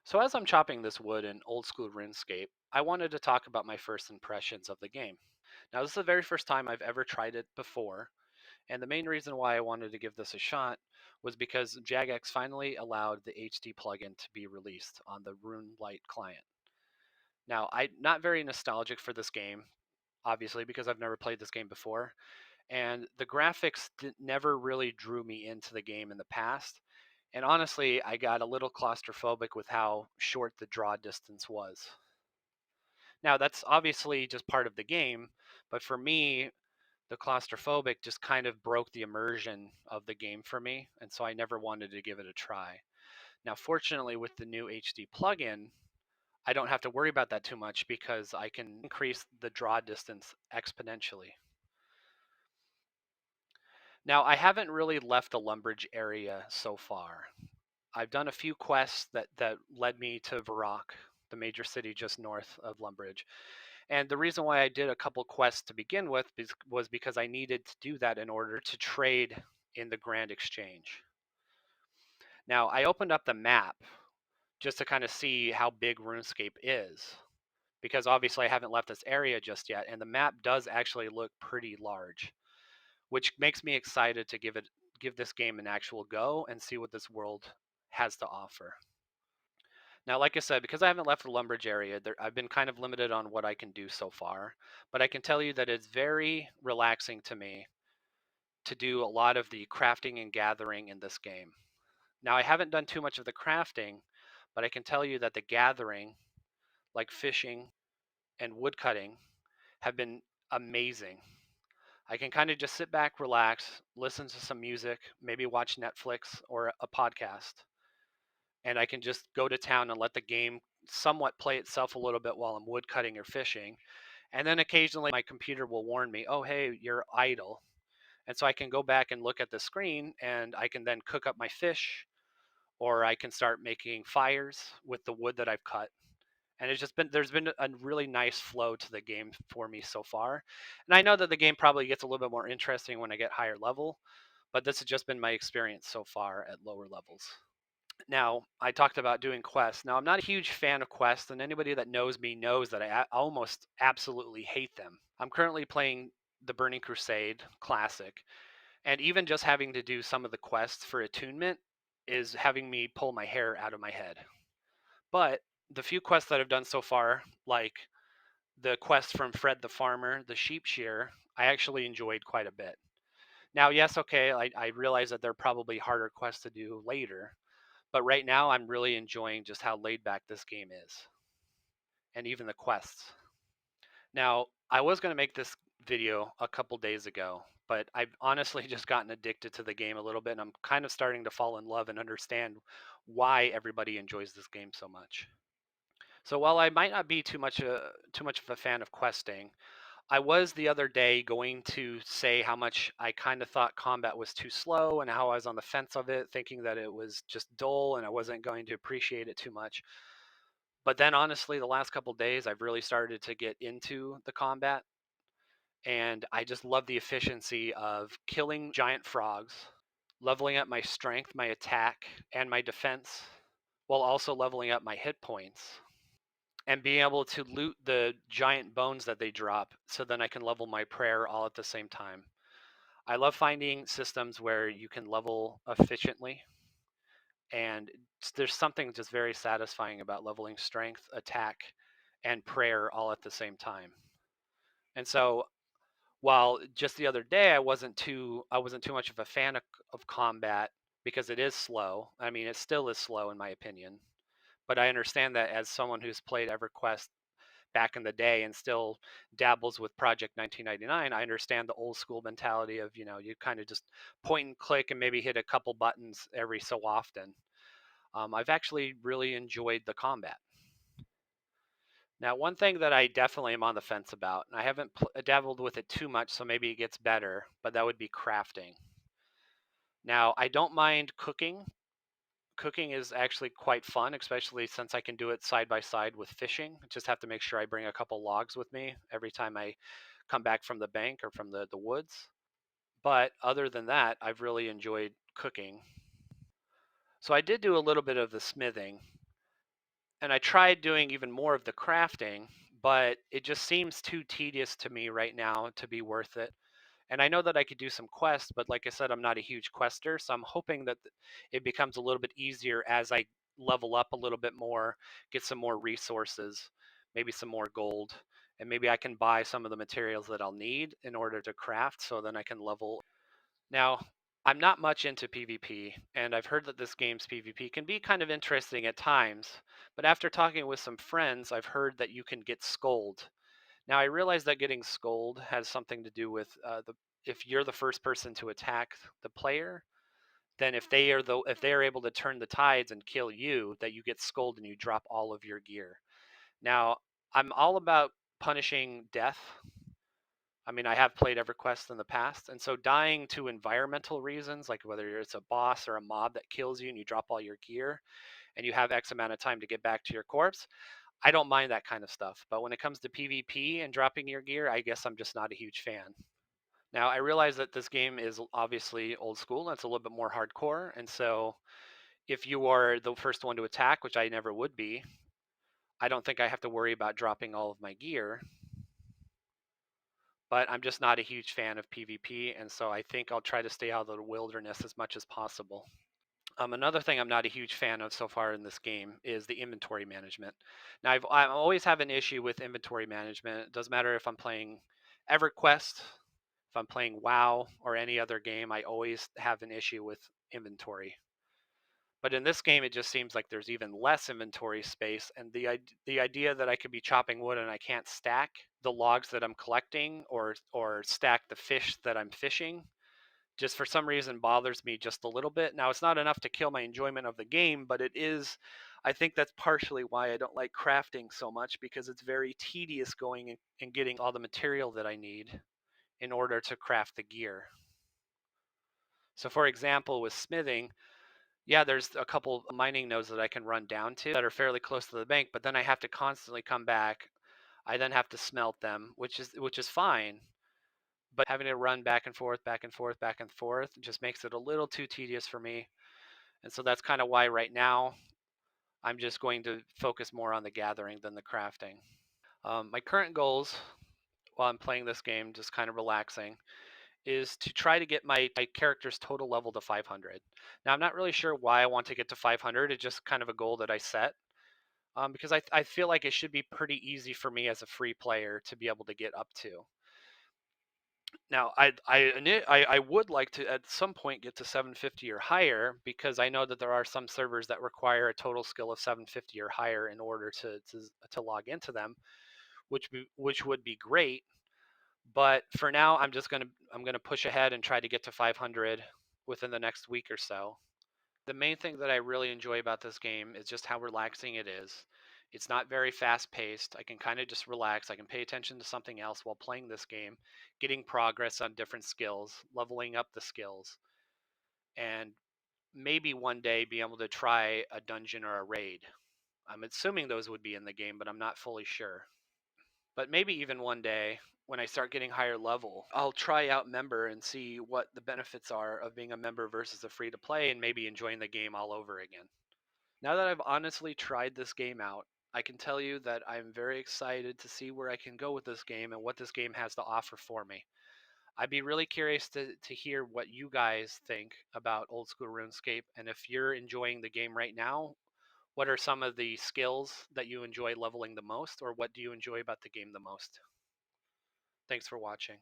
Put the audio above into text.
So as I'm chopping this wood in old school Runescape, I wanted to talk about my first impressions of the game. Now this is the very first time I've ever tried it before, and the main reason why I wanted to give this a shot was because Jagex finally allowed the HD plugin to be released on the Runelite client. Now I'm not very nostalgic for this game, obviously because I've never played this game before, and the graphics never really drew me into the game in the past. And honestly, I got a little claustrophobic with how short the draw distance was. Now, that's obviously just part of the game, but for me, the claustrophobic just kind of broke the immersion of the game for me, and so I never wanted to give it a try. Now, fortunately, with the new HD plugin, I don't have to worry about that too much because I can increase the draw distance exponentially. Now, I haven't really left the Lumbridge area so far. I've done a few quests that led me to Varrock, the major city just north of Lumbridge. And the reason why I did a couple quests to begin with was because I needed to do that in order to trade in the Grand Exchange. Now, I opened up the map just to kind of see how big RuneScape is, because obviously I haven't left this area just yet, and the map does actually look pretty large, which makes me excited to give this game an actual go and see what this world has to offer. Now, like I said, because I haven't left the Lumbridge area, I've been kind of limited on what I can do so far. But I can tell you that it's very relaxing to me to do a lot of the crafting and gathering in this game. Now, I haven't done too much of the crafting, but I can tell you that the gathering, like fishing and woodcutting, have been amazing. I can kind of just sit back, relax, listen to some music, maybe watch Netflix or a podcast, and I can just go to town and let the game somewhat play itself a little bit while I'm woodcutting or fishing. And then occasionally my computer will warn me, oh, hey, you're idle. And so I can go back and look at the screen and I can then cook up my fish, or I can start making fires with the wood that I've cut. And there's been a really nice flow to the game for me so far. And I know that the game probably gets a little bit more interesting when I get higher level, but this has just been my experience so far at lower levels. Now, I talked about doing quests. Now, I'm not a huge fan of quests, and anybody that knows me knows that I almost absolutely hate them. I'm currently playing the Burning Crusade Classic, and even just having to do some of the quests for attunement is having me pull my hair out of my head. But the few quests that I've done so far, like the quest from Fred the Farmer, the sheep shear, I actually enjoyed quite a bit. Now, yes, okay, I realize that they're probably harder quests to do later, but right now, I'm really enjoying just how laid back this game is, and even the quests. Now, I was going to make this video a couple days ago, but I've honestly just gotten addicted to the game a little bit, and I'm kind of starting to fall in love and understand why everybody enjoys this game so much. So while I might not be too much of a fan of questing, I was the other day going to say how much I kind of thought combat was too slow and how I was on the fence of it, thinking that it was just dull and I wasn't going to appreciate it too much. But then honestly, the last couple days, I've really started to get into the combat, and I just love the efficiency of killing giant frogs, leveling up my strength, my attack, and my defense, while also leveling up my hit points, and being able to loot the giant bones that they drop so then I can level my prayer all at the same time. I love finding systems where you can level efficiently, and there's something just very satisfying about leveling strength, attack, and prayer all at the same time. And so while just the other day I wasn't too much of a fan of combat because it is slow. I mean, it still is slow in my opinion. But I understand that as someone who's played EverQuest back in the day and still dabbles with Project 1999, I understand the old school mentality of, you kind of just point and click and maybe hit a couple buttons every so often. I've actually really enjoyed the combat. Now, one thing that I definitely am on the fence about, and I haven't dabbled with it too much, so maybe it gets better, but that would be crafting. Now, I don't mind cooking. Cooking is actually quite fun, especially since I can do it side by side with fishing. I just have to make sure I bring a couple logs with me every time I come back from the bank or from the woods. But other than that, I've really enjoyed cooking. So I did do a little bit of the smithing. And I tried doing even more of the crafting, but it just seems too tedious to me right now to be worth it. And I know that I could do some quests, but like I said, I'm not a huge quester, so I'm hoping that it becomes a little bit easier as I level up a little bit more, get some more resources, maybe some more gold, and maybe I can buy some of the materials that I'll need in order to craft so then I can level. Now, I'm not much into PvP, and I've heard that this game's PvP can be kind of interesting at times, but after talking with some friends, I've heard that you can get scold. Now, I realize that getting scold has something to do with if you're the first person to attack the player, then if they are able to turn the tides and kill you, that you get scold and you drop all of your gear. Now, I'm all about punishing death. I mean, I have played EverQuest in the past, and so dying to environmental reasons, like whether it's a boss or a mob that kills you and you drop all your gear, and you have X amount of time to get back to your corpse, I don't mind that kind of stuff. But when it comes to PvP and dropping your gear, I guess I'm just not a huge fan. Now, I realize that this game is obviously old school and it's a little bit more hardcore. And so if you are the first one to attack, which I never would be, I don't think I have to worry about dropping all of my gear. But I'm just not a huge fan of PvP. And so I think I'll try to stay out of the wilderness as much as possible. Another thing I'm not a huge fan of so far in this game is the inventory management. Now, I always have an issue with inventory management. It doesn't matter if I'm playing EverQuest, if I'm playing WoW, or any other game, I always have an issue with inventory. But in this game, it just seems like there's even less inventory space, and the idea that I could be chopping wood and I can't stack the logs that I'm collecting or stack the fish that I'm fishing just for some reason bothers me just a little bit. Now, it's not enough to kill my enjoyment of the game, but it is. I think that's partially why I don't like crafting so much, because it's very tedious going and getting all the material that I need in order to craft the gear. So, for example, with smithing, yeah, there's a couple mining nodes that I can run down to that are fairly close to the bank, but then I have to constantly come back. I then have to smelt them, which is fine, but having to run back and forth, back and forth, back and forth just makes it a little too tedious for me. And so that's kind of why right now I'm just going to focus more on the gathering than the crafting. My current goals while I'm playing this game, just kind of relaxing, is to try to get my character's total level to 500. Now, I'm not really sure why I want to get to 500. It's just kind of a goal that I set, because I feel like it should be pretty easy for me as a free player to be able to get up to. Now, I would like to at some point get to 750 or higher, because I know that there are some servers that require a total skill of 750 or higher in order to log into them, which would be great. But for now, I'm gonna push ahead and try to get to 500 within the next week or so. The main thing that I really enjoy about this game is just how relaxing it is. It's not very fast paced. I can kind of just relax. I can pay attention to something else while playing this game, getting progress on different skills, leveling up the skills, and maybe one day be able to try a dungeon or a raid. I'm assuming those would be in the game, but I'm not fully sure. But maybe even one day when I start getting higher level, I'll try out member and see what the benefits are of being a member versus a free to play, and maybe enjoying the game all over again. Now that I've honestly tried this game out, I can tell you that I'm very excited to see where I can go with this game and what this game has to offer for me. I'd be really curious to hear what you guys think about old school RuneScape, and if you're enjoying the game right now, what are some of the skills that you enjoy leveling the most, or what do you enjoy about the game the most? Thanks for watching.